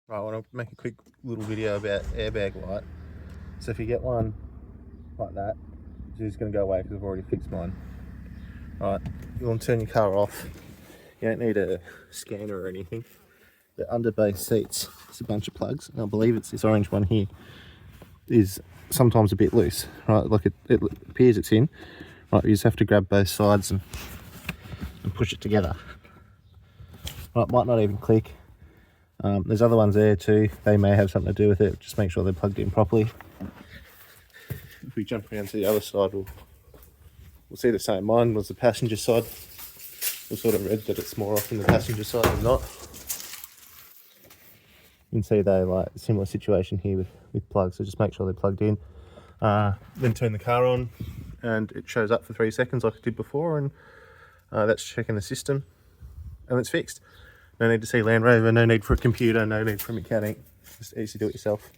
Right, I want to make a quick little video about airbag light. So if you get one like that, it's just going to go away because I've already fixed mine. Right, you want to turn your car off. You don't need a scanner or anything. The under base seats, it's a bunch of plugs, and I believe it's this orange one here, is sometimes a bit loose. Right, like it appears it's in. Right, you just have to grab both sides and push it together. Right, might not even click. There's other ones there too, they may have something to do with it. Just make sure they're plugged in properly. If we jump around to the other side, we'll see the same. Mine was the passenger side. We sort of read that it's more often the passenger side than not. You can see though, like a similar situation here with plugs, so just make sure they're plugged in. Then turn the car on and it shows up for 3 seconds like it did before, and that's checking the system and it's fixed. No need to see Land Rover, no need for a computer, no need for a mechanic, just easy to do it yourself.